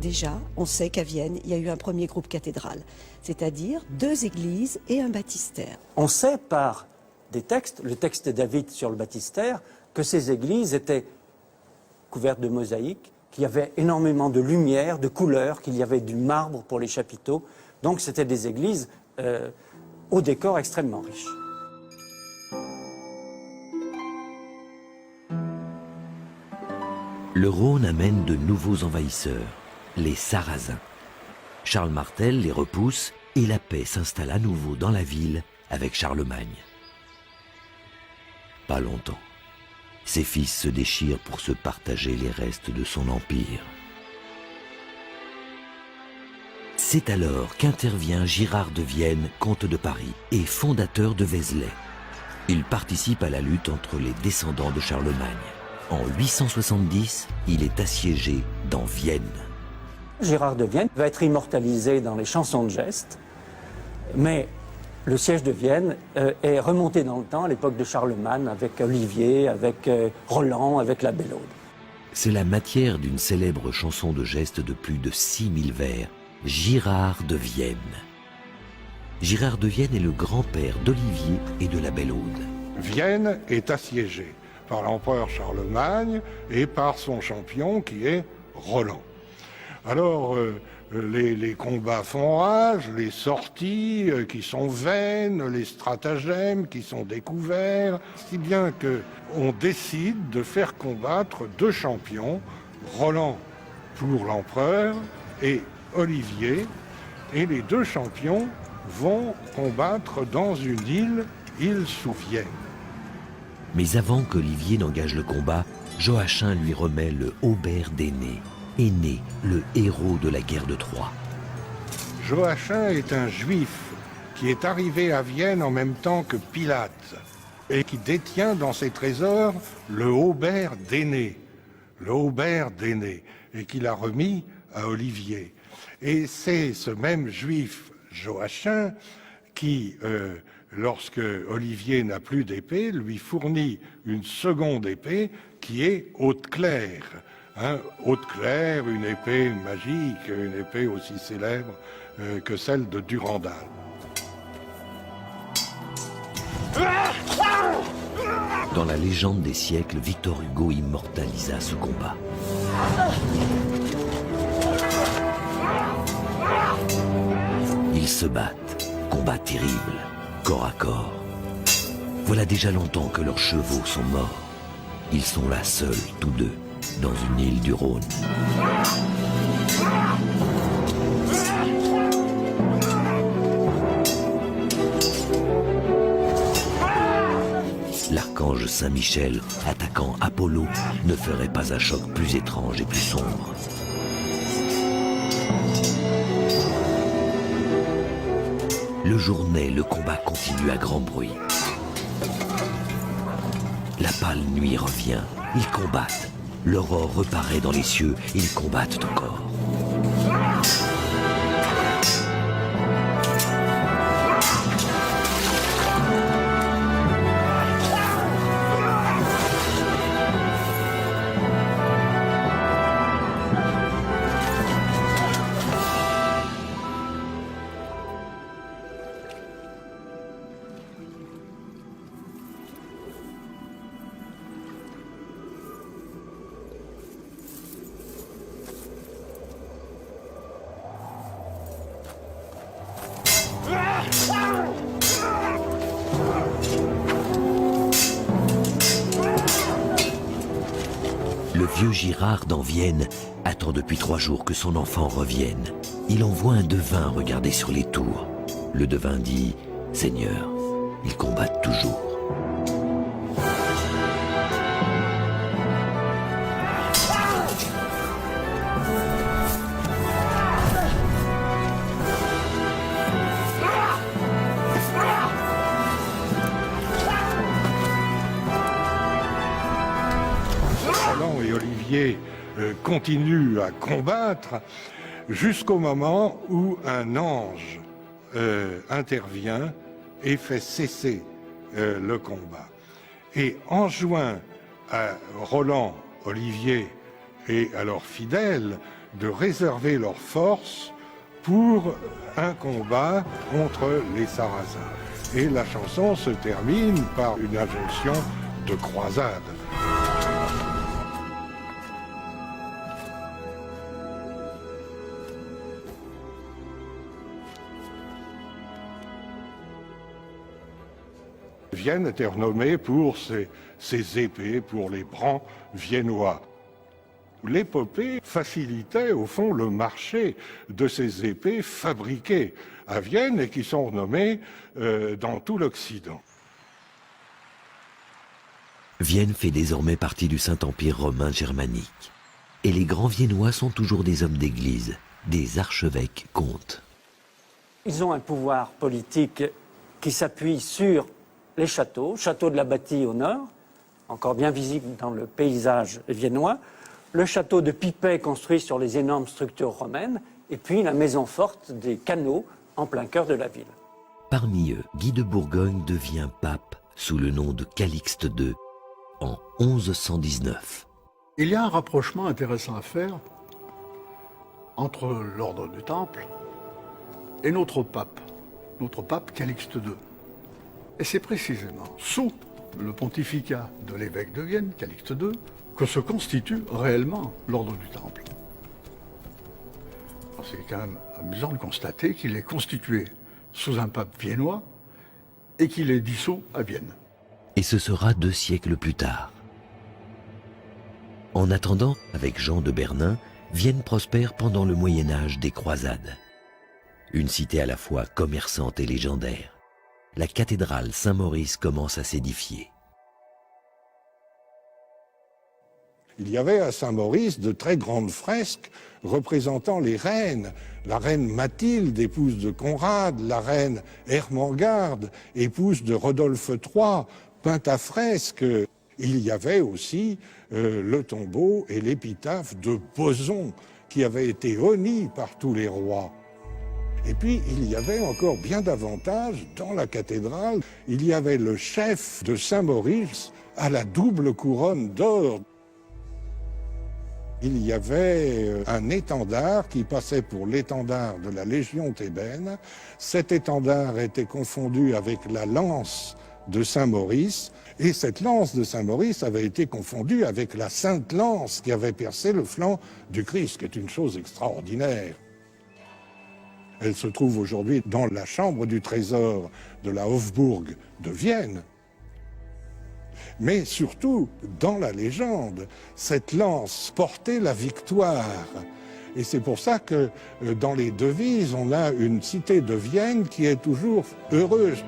déjà, on sait qu'à Vienne, il y a eu un premier groupe cathédral, c'est-à-dire 2 églises et un baptistère. On sait par des textes, le texte de David sur le baptistère, que ces églises étaient couvertes de mosaïques, qu'il y avait énormément de lumière, de couleurs, qu'il y avait du marbre pour les chapiteaux. Donc c'était des églises au décor extrêmement riche. Le Rhône amène de nouveaux envahisseurs, les Sarrasins. Charles Martel les repousse et la paix s'installe à nouveau dans la ville avec Charlemagne. Pas longtemps. Ses fils se déchirent pour se partager les restes de son empire. C'est alors qu'intervient Girard de Vienne, comte de Paris et fondateur de Vézelay. Il participe à la lutte entre les descendants de Charlemagne. En 870, il est assiégé dans Vienne. Girard de Vienne va être immortalisé dans les chansons de geste, mais le siège de Vienne est remonté dans le temps à l'époque de Charlemagne avec Olivier, avec Roland, avec la Belle Aude. C'est la matière d'une célèbre chanson de geste de plus de 6000 vers, Girard de Vienne. Girard de Vienne est le grand-père d'Olivier et de la Belle Aude. Vienne est assiégée par l'empereur Charlemagne et par son champion qui est Roland. Alors, les combats font rage, les sorties qui sont vaines, les stratagèmes qui sont découverts, si bien qu'on décide de faire combattre 2 champions, Roland pour l'empereur et Olivier, et les 2 champions vont combattre dans une île sous Vienne. Mais avant qu'Olivier n'engage le combat, Joachim lui remet le Aubert d'Aîné, Aîné, le héros de la guerre de Troie. Joachim est un juif qui est arrivé à Vienne en même temps que Pilate et qui détient dans ses trésors le Aubert d'Aîné, et qu'il a remis à Olivier. Et c'est ce même juif, Joachim, qui, lorsque Olivier n'a plus d'épée, lui fournit une seconde épée qui est Haute-Claire. Haute-Claire, une épée magique, une épée aussi célèbre que celle de Durandal. Dans la légende des siècles, Victor Hugo immortalisa ce combat. Ils se battent, combat terrible, corps à corps. Voilà déjà longtemps que leurs chevaux sont morts. Ils sont là seuls, tous deux, dans une île du Rhône. L'archange Saint-Michel, attaquant Apollo, ne ferait pas un choc plus étrange et plus sombre. Le jour naît, le combat continue à grand bruit. La pâle nuit revient, ils combattent. L'aurore reparaît dans les cieux, ils combattent encore. Le vieux Girard dans Vienne attend depuis 3 jours que son enfant revienne. Il envoie un devin regarder sur les tours. Le devin dit « Seigneur, ils combattent toujours. » Roland et Olivier continuent à combattre jusqu'au moment où un ange intervient et fait cesser le combat. Et enjoint à Roland, Olivier et à leurs fidèles de réserver leurs forces pour un combat contre les Sarrasins. Et la chanson se termine par une injonction de croisade. Vienne était renommée pour ses épées, pour les brans viennois. L'épopée facilitait au fond le marché de ces épées fabriquées à Vienne et qui sont renommées dans tout l'Occident. Vienne fait désormais partie du Saint-Empire romain germanique. Et les grands Viennois sont toujours des hommes d'église, des archevêques comtes. Ils ont un pouvoir politique qui s'appuie sur les châteaux, château de la Bâtie au nord, encore bien visible dans le paysage viennois, le château de Pipet construit sur les énormes structures romaines, et puis la maison forte des canaux en plein cœur de la ville. Parmi eux, Guy de Bourgogne devient pape sous le nom de Calixte II en 1119. Il y a un rapprochement intéressant à faire entre l'ordre du Temple et notre pape Calixte II. Et c'est précisément sous le pontificat de l'évêque de Vienne, Calixte II, que se constitue réellement l'ordre du Temple. C'est quand même amusant de constater qu'il est constitué sous un pape viennois et qu'il est dissous à Vienne. Et ce sera 2 siècles plus tard. En attendant, avec Jean de Bernin, Vienne prospère pendant le Moyen-Âge des croisades. Une cité à la fois commerçante et légendaire. La cathédrale Saint-Maurice commence à s'édifier. Il y avait à Saint-Maurice de très grandes fresques représentant les reines. La reine Mathilde, épouse de Conrad, la reine Ermengarde, épouse de Rodolphe III, peinte à fresque. Il y avait aussi le tombeau et l'épitaphe de Boson, qui avait été honni par tous les rois. Et puis, il y avait encore bien davantage dans la cathédrale. Il y avait le chef de Saint-Maurice à la double couronne d'or. Il y avait un étendard qui passait pour l'étendard de la Légion thébaine. Cet étendard était confondu avec la lance de Saint-Maurice, et cette lance de Saint-Maurice avait été confondue avec la Sainte Lance qui avait percé le flanc du Christ, qui est une chose extraordinaire. Elle se trouve aujourd'hui dans la chambre du trésor de la Hofburg de Vienne. Mais surtout, dans la légende, cette lance portait la victoire. Et c'est pour ça que dans les devises, on a une cité de Vienne qui est toujours heureuse.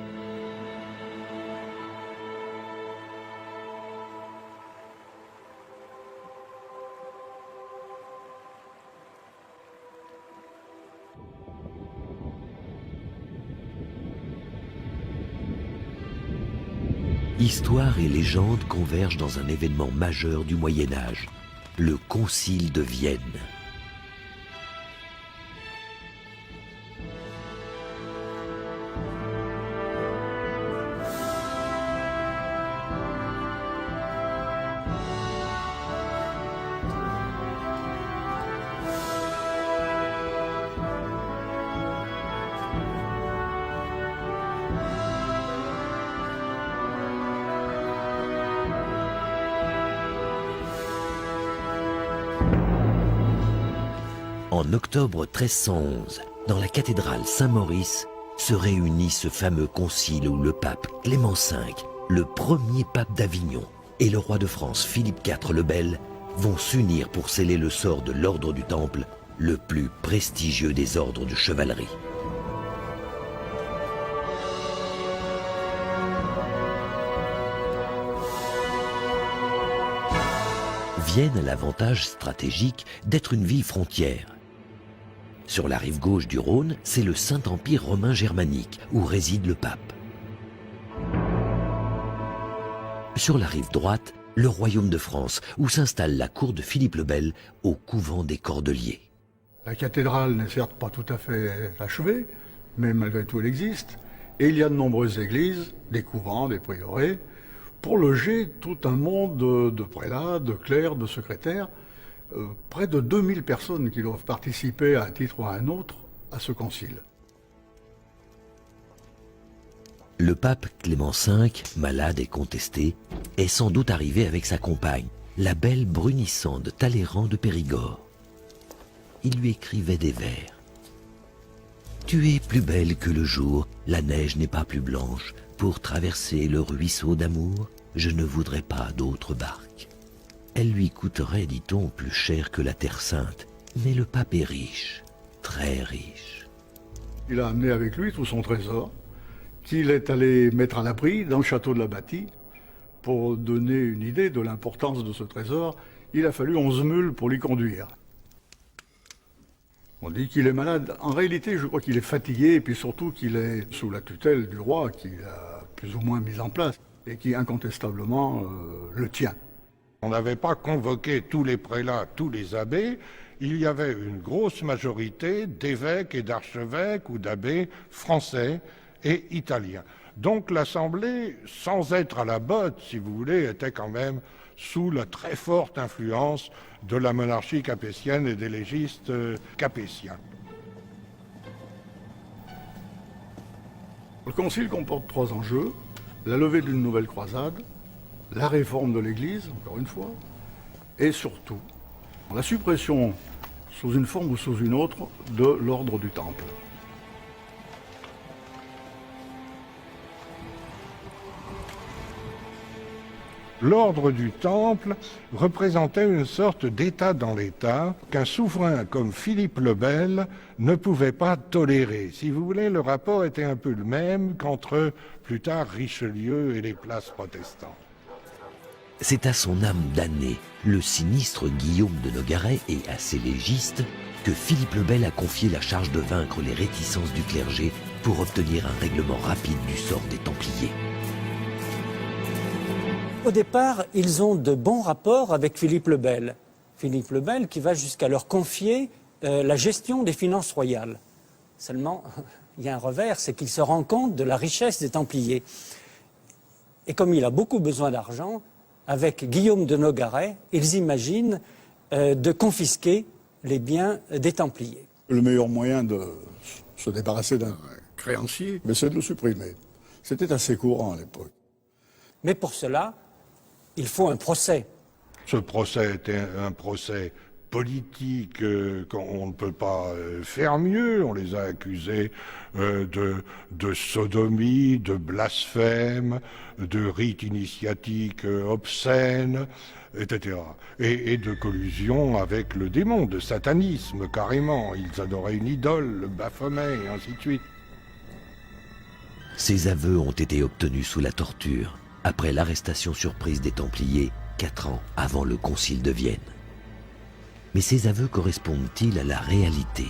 Histoire et légende convergent dans un événement majeur du Moyen-Âge, le Concile de Vienne. En octobre 1311, dans la cathédrale Saint-Maurice, se réunit ce fameux concile où le pape Clément V, le premier pape d'Avignon, et le roi de France Philippe IV le Bel vont s'unir pour sceller le sort de l'ordre du Temple, le plus prestigieux des ordres de chevalerie. Vienne a l'avantage stratégique d'être une ville frontière. Sur la rive gauche du Rhône, c'est le Saint-Empire romain germanique, où réside le pape. Sur la rive droite, le royaume de France, où s'installe la cour de Philippe le Bel, au couvent des Cordeliers. La cathédrale n'est certes pas tout à fait achevée, mais malgré tout elle existe. Et il y a de nombreuses églises, des couvents, des prieurés, pour loger tout un monde de prélats, de clercs, de secrétaires, près de 2000 personnes qui doivent participer à un titre ou à un autre à ce concile. Le pape Clément V, malade et contesté, est sans doute arrivé avec sa compagne, la belle Brunissant de Talleyrand de Périgord. Il lui écrivait des vers. « Tu es plus belle que le jour, la neige n'est pas plus blanche. Pour traverser le ruisseau d'amour, je ne voudrais pas d'autre barque. » Elle lui coûterait, dit-on, plus cher que la Terre Sainte, mais le pape est riche, très riche. Il a amené avec lui tout son trésor, qu'il est allé mettre à l'abri dans le château de la Bâtie. Pour donner une idée de l'importance de ce trésor, il a fallu 11 mules pour l'y conduire. On dit qu'il est malade. En réalité, je crois qu'il est fatigué et puis surtout qu'il est sous la tutelle du roi qu'il a plus ou moins mis en place et qui incontestablement le tient. On n'avait pas convoqué tous les prélats, tous les abbés. Il y avait une grosse majorité d'évêques et d'archevêques ou d'abbés français et italiens. Donc l'Assemblée, sans être à la botte, si vous voulez, était quand même sous la très forte influence de la monarchie capétienne et des légistes capétiens. Le concile comporte 3 enjeux: la levée d'une nouvelle croisade, la réforme de l'Église, encore une fois, et surtout la suppression, sous une forme ou sous une autre, de l'ordre du Temple. L'ordre du Temple représentait une sorte d'État dans l'État qu'un souverain comme Philippe le Bel ne pouvait pas tolérer. Si vous voulez, le rapport était un peu le même qu'entre, plus tard, Richelieu et les places protestantes. C'est à son âme damnée, le sinistre Guillaume de Nogaret et à ses légistes, que Philippe le Bel a confié la charge de vaincre les réticences du clergé pour obtenir un règlement rapide du sort des Templiers. Au départ, ils ont de bons rapports avec Philippe le Bel. Philippe le Bel qui va jusqu'à leur confier la gestion des finances royales. Seulement, il y a un revers, c'est qu'il se rend compte de la richesse des Templiers. Et comme il a beaucoup besoin d'argent, avec Guillaume de Nogaret, ils imaginent de confisquer les biens des Templiers. Le meilleur moyen de se débarrasser d'un créancier, c'est de le supprimer. C'était assez courant à l'époque. Mais pour cela, il faut un procès. Ce procès était un procès politique, on ne peut pas faire mieux. On les a accusés de sodomie, de blasphème, de rites initiatiques obscènes, etc. Et de collusion avec le démon, de satanisme carrément. Ils adoraient une idole, le Baphomet, et ainsi de suite. Ces aveux ont été obtenus sous la torture, après l'arrestation surprise des Templiers, 4 ans avant le Concile de Vienne. Mais ces aveux correspondent-ils à la réalité?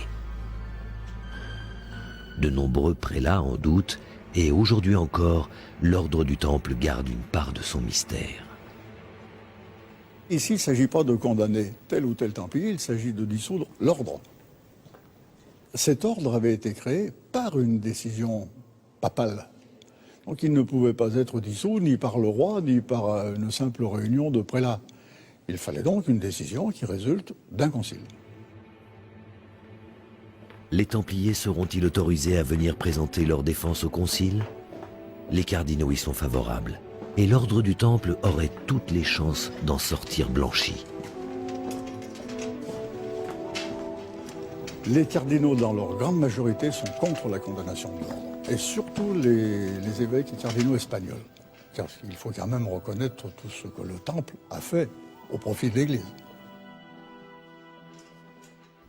De nombreux prélats en doutent, et aujourd'hui encore, l'ordre du Temple garde une part de son mystère. Ici, il ne s'agit pas de condamner tel ou tel Templier, il s'agit de dissoudre l'ordre. Cet ordre avait été créé par une décision papale. Donc il ne pouvait pas être dissous ni par le roi, ni par une simple réunion de prélats. Il fallait donc une décision qui résulte d'un concile. Les Templiers seront-ils autorisés à venir présenter leur défense au Concile? Les cardinaux y sont favorables, et l'ordre du Temple aurait toutes les chances d'en sortir blanchi. Les cardinaux, dans leur grande majorité, sont contre la condamnation de l'ordre. Et surtout les évêques et cardinaux espagnols. Car il faut quand même reconnaître tout ce que le Temple a fait au profit de l'Église.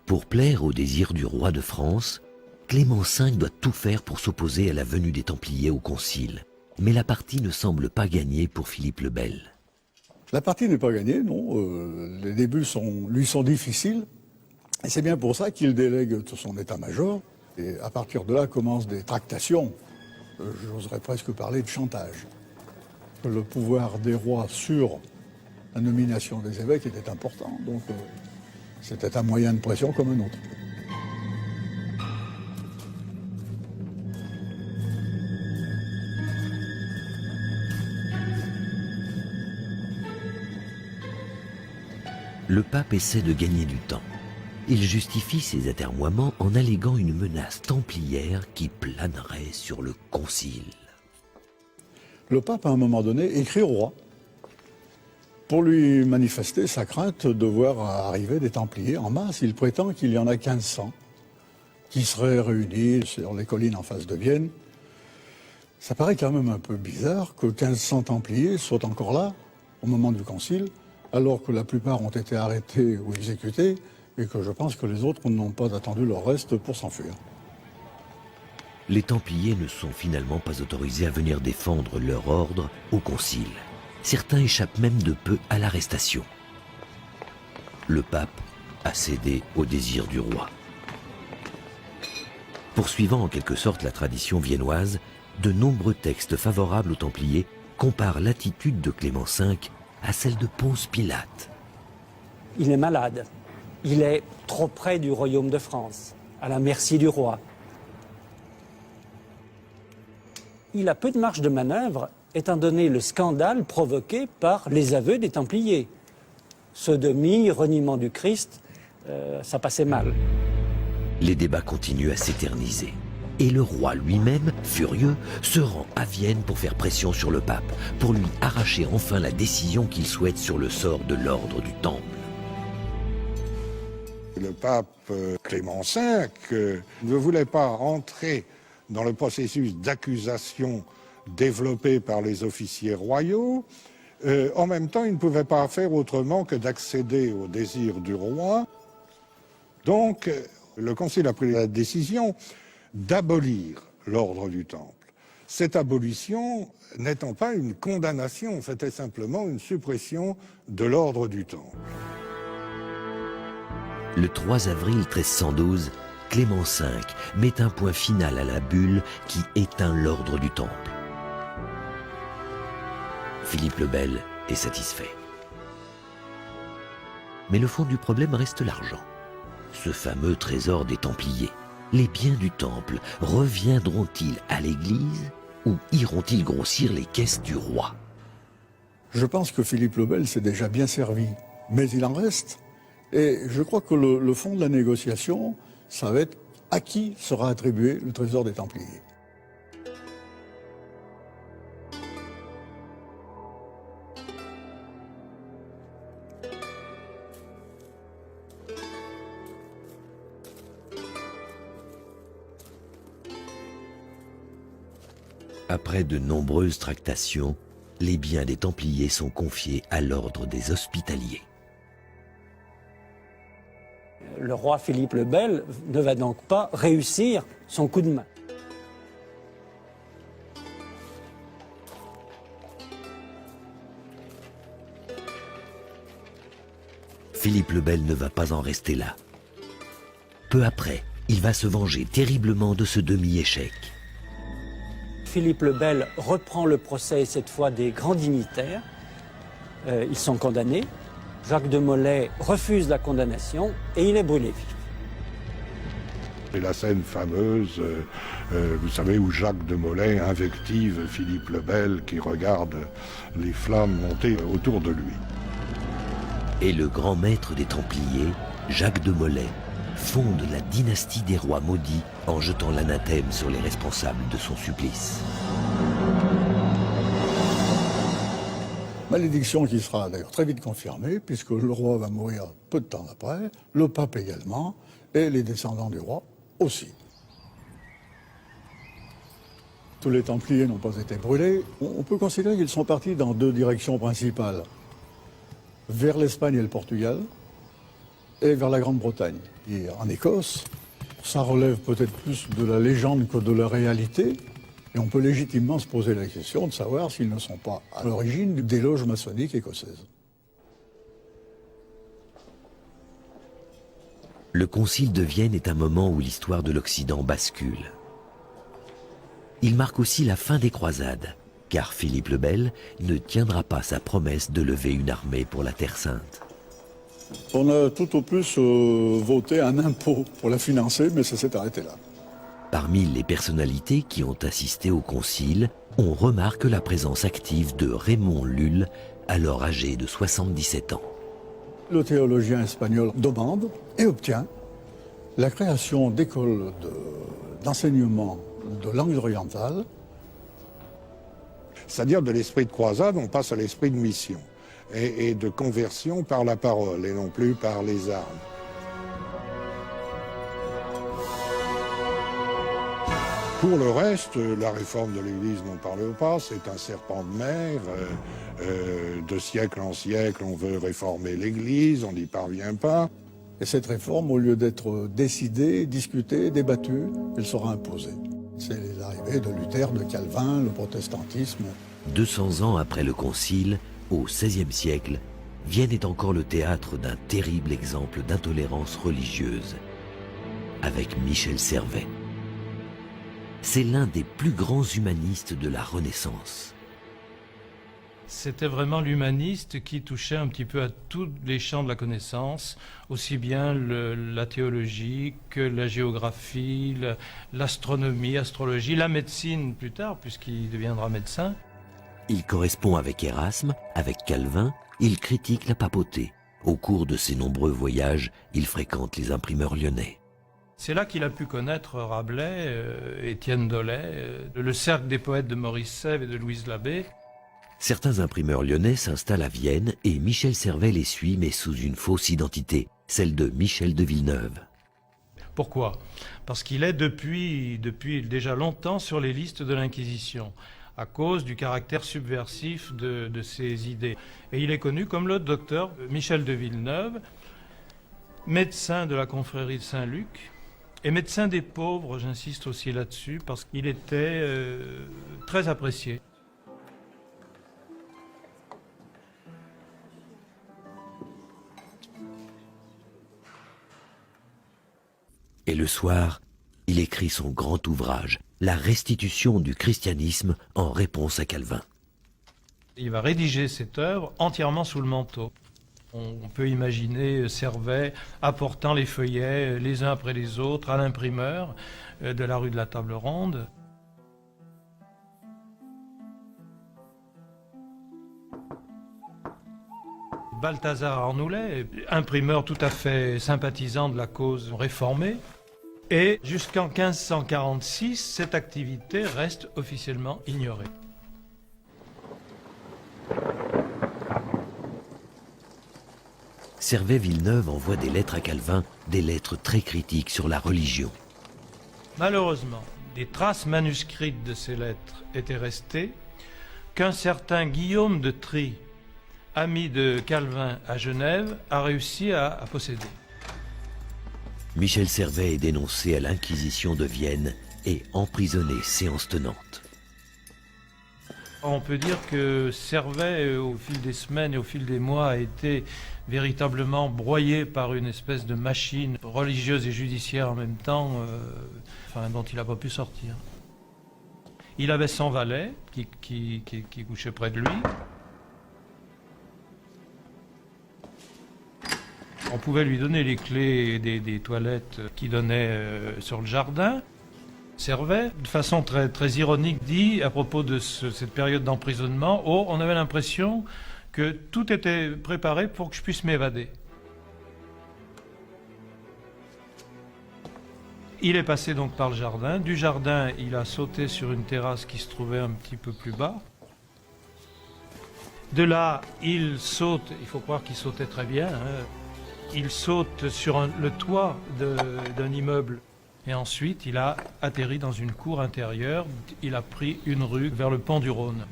Pour plaire au désir du roi de France, Clément V doit tout faire pour s'opposer à la venue des Templiers au Concile. Mais la partie ne semble pas gagnée pour Philippe le Bel. La partie n'est pas gagnée, non. Les débuts lui sont difficiles. Et c'est bien pour ça qu'il délègue tout son état-major. Et à partir de là commencent des tractations. J'oserais presque parler de chantage. Le pouvoir des rois sur la nomination des évêques était important. Donc c'était un moyen de pression comme un autre. le pape essaie de gagner du temps. Il justifie ses atermoiements en alléguant une menace templière qui planerait sur le concile. Le pape, à un moment donné, écrit au roi pour lui manifester sa crainte de voir arriver des Templiers en masse. Il prétend qu'il y en a 1500 qui seraient réunis sur les collines en face de Vienne. Ça paraît quand même un peu bizarre que 1500 Templiers soient encore là au moment du concile, alors que la plupart ont été arrêtés ou exécutés, et que je pense que les autres n'ont pas attendu leur reste pour s'enfuir. Les Templiers ne sont finalement pas autorisés à venir défendre leur ordre au concile. Certains échappent même de peu à l'arrestation. Le pape a cédé au désir du roi. Poursuivant en quelque sorte la tradition viennoise, de nombreux textes favorables aux Templiers comparent l'attitude de Clément V à celle de Ponce Pilate. Il est malade. Il est trop près du royaume de France, à la merci du roi. Il a peu de marge de manœuvre, étant donné le scandale provoqué par les aveux des Templiers. Sodomie, reniement du Christ, ça passait mal. Les débats continuent à s'éterniser. Et le roi lui-même, furieux, se rend à Vienne pour faire pression sur le pape, pour lui arracher enfin la décision qu'il souhaite sur le sort de l'ordre du Temple. Le pape Clément V ne voulait pas rentrer dans le processus d'accusation développé par les officiers royaux. En même temps, il ne pouvait pas faire autrement que d'accéder au désir du roi. Donc, le Concile a pris la décision d'abolir l'ordre du Temple. Cette abolition n'étant pas une condamnation, c'était simplement une suppression de l'ordre du Temple. Le 3 avril 1312, Clément V met un point final à la bulle qui éteint l'ordre du Temple. Philippe le Bel est satisfait. Mais le fond du problème reste l'argent. Ce fameux trésor des Templiers. Les biens du Temple reviendront-ils à l'Église ou iront-ils grossir les caisses du roi? Je pense que Philippe le Bel s'est déjà bien servi, mais il en reste. Et je crois que le fond de la négociation, ça va être à qui sera attribué le trésor des Templiers. Après de nombreuses tractations, les biens des Templiers sont confiés à l'ordre des Hospitaliers. Le roi Philippe le Bel ne va donc pas réussir son coup de main. Philippe le Bel ne va pas en rester là. Peu après, il va se venger terriblement de ce demi-échec. Philippe le Bel reprend le procès, cette fois des grands dignitaires. Ils sont condamnés. Jacques de Molay refuse la condamnation et il est brûlé vif. C'est la scène fameuse, vous savez, où Jacques de Molay invective Philippe le Bel qui regarde les flammes monter autour de lui. Et le grand maître des Templiers, Jacques de Molay, fonde la dynastie des rois maudits en jetant l'anathème sur les responsables de son supplice. Malédiction qui sera d'ailleurs très vite confirmée, puisque le roi va mourir peu de temps après, le pape également, et les descendants du roi aussi. Tous les Templiers n'ont pas été brûlés. On peut considérer qu'ils sont partis dans deux directions principales, vers l'Espagne et le Portugal, et vers la Grande-Bretagne. Et en Écosse, ça relève peut-être plus de la légende que de la réalité, et on peut légitimement se poser la question de savoir s'ils ne sont pas à l'origine des loges maçonniques écossaises. Le Concile de Vienne est un moment où l'histoire de l'Occident bascule. Il marque aussi la fin des croisades, car Philippe le Bel ne tiendra pas sa promesse de lever une armée pour la Terre Sainte. On a tout au plus voté un impôt pour la financer, mais ça s'est arrêté là. Parmi les personnalités qui ont assisté au concile, on remarque la présence active de Raymond Lulle, alors âgé de 77 ans. Le théologien espagnol demande et obtient la création d'écoles d'enseignement de langues orientales. C'est-à-dire de l'esprit de croisade, on passe à l'esprit de mission et de conversion par la parole et non plus par les armes. Pour le reste, la réforme de l'Église n'en parle pas, c'est un serpent de mer. De siècle en siècle, on veut réformer l'Église, on n'y parvient pas. Et cette réforme, au lieu d'être décidée, discutée, débattue, elle sera imposée. C'est l'arrivée de Luther, de Calvin, le protestantisme. 200 ans après le Concile, au XVIe siècle, Vienne est encore le théâtre d'un terrible exemple d'intolérance religieuse, avec Michel Servet. C'est l'un des plus grands humanistes de la Renaissance. C'était vraiment l'humaniste qui touchait un petit peu à tous les champs de la connaissance, aussi bien la théologie que la géographie, l'astronomie, astrologie, la médecine plus tard, puisqu'il deviendra médecin. Il correspond avec Erasme, avec Calvin, il critique la papauté. Au cours de ses nombreux voyages, il fréquente les imprimeurs lyonnais. C'est là qu'il a pu connaître Rabelais, Étienne Dolet, le cercle des poètes de Maurice Sèvres et de Louise Labbé. Certains imprimeurs lyonnais s'installent à Vienne et Michel Servet les suit, mais sous une fausse identité, celle de Michel de Villeneuve. Pourquoi? Parce qu'il est depuis déjà longtemps sur les listes de l'Inquisition, à cause du caractère subversif de ses idées. Et il est connu comme le docteur Michel de Villeneuve, médecin de la confrérie de Saint-Luc, et médecin des pauvres, j'insiste aussi là-dessus, parce qu'il était très apprécié. Et le soir, il écrit son grand ouvrage, La restitution du christianisme en réponse à Calvin. Il va rédiger cette œuvre entièrement sous le manteau. On peut imaginer Servet apportant les feuillets les uns après les autres à l'imprimeur de la rue de la Table Ronde. Balthazar Arnoulet, imprimeur tout à fait sympathisant de la cause réformée. Et jusqu'en 1546, cette activité reste officiellement ignorée. Servet-Villeneuve envoie des lettres à Calvin, des lettres très critiques sur la religion. Malheureusement, des traces manuscrites de ces lettres étaient restées, qu'un certain Guillaume de Trie, ami de Calvin à Genève, a réussi à posséder. Michel Servet est dénoncé à l'Inquisition de Vienne et emprisonné séance tenante. On peut dire que Servet, au fil des semaines et au fil des mois, a été véritablement broyé par une espèce de machine religieuse et judiciaire en même temps, dont il n'a pas pu sortir. Il avait son valet qui couchait près de lui. On pouvait lui donner les clés des toilettes qui donnaient sur le jardin. Servet, de façon très, très ironique, dit à propos de cette période d'emprisonnement, « Oh, on avait l'impression que tout était préparé pour que je puisse m'évader. » Il est passé donc par le jardin. Du jardin, il a sauté sur une terrasse qui se trouvait un petit peu plus bas. De là, il saute, il faut croire qu'il sautait très bien, il saute sur le toit d'un immeuble. Et ensuite, il a atterri dans une cour intérieure. Il a pris une rue vers le pont du Rhône.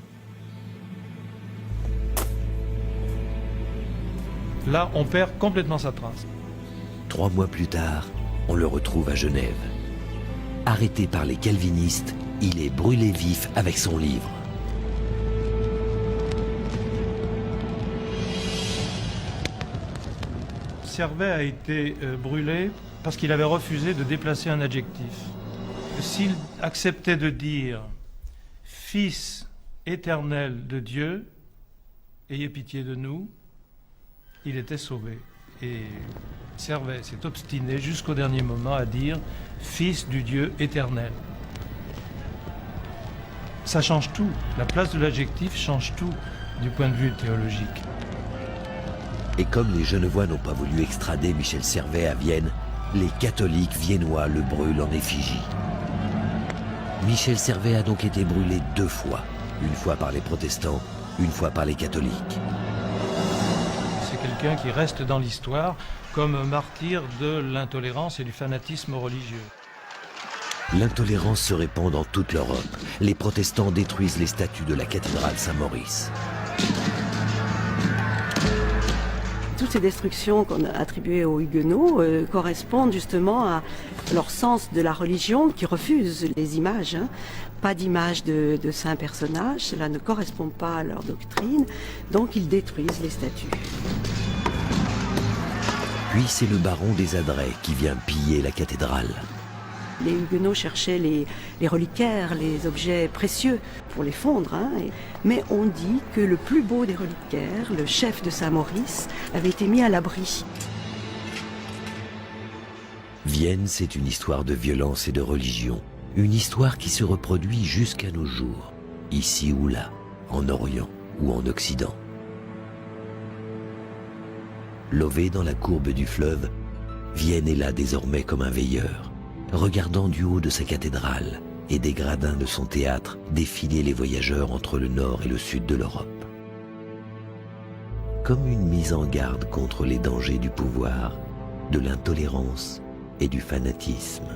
Là, on perd complètement sa trace. 3 mois plus tard, on le retrouve à Genève. Arrêté par les calvinistes, il est brûlé vif avec son livre. Servet a été brûlé parce qu'il avait refusé de déplacer un adjectif. S'il acceptait de dire « Fils éternel de Dieu, ayez pitié de nous », il était sauvé. Et Servet s'est obstiné jusqu'au dernier moment à dire « Fils du Dieu éternel ». Ça change tout. La place de l'adjectif change tout du point de vue théologique. Et comme les Genevois n'ont pas voulu extrader Michel Servet à Vienne, les catholiques viennois le brûlent en effigie. Michel Servet a donc été brûlé 2 fois, une fois par les protestants, une fois par les catholiques. C'est quelqu'un qui reste dans l'histoire comme martyr de l'intolérance et du fanatisme religieux. L'intolérance se répand dans toute l'Europe. Les protestants détruisent les statues de la cathédrale Saint-Maurice. Toutes ces destructions qu'on a attribuées aux Huguenots correspondent justement à leur sens de la religion qui refuse les images. Pas d'image de saints personnages, cela ne correspond pas à leur doctrine, donc ils détruisent les statues. Puis c'est le baron des Adrets qui vient piller la cathédrale. Les Huguenots cherchaient les reliquaires, les objets précieux pour les fondre. Mais on dit que le plus beau des reliquaires, le chef de Saint-Maurice, avait été mis à l'abri. Vienne, c'est une histoire de violence et de religion. Une histoire qui se reproduit jusqu'à nos jours, ici ou là, en Orient ou en Occident. Lové dans la courbe du fleuve, Vienne est là désormais comme un veilleur, regardant du haut de sa cathédrale et des gradins de son théâtre défiler les voyageurs entre le nord et le sud de l'Europe. Comme une mise en garde contre les dangers du pouvoir, de l'intolérance et du fanatisme.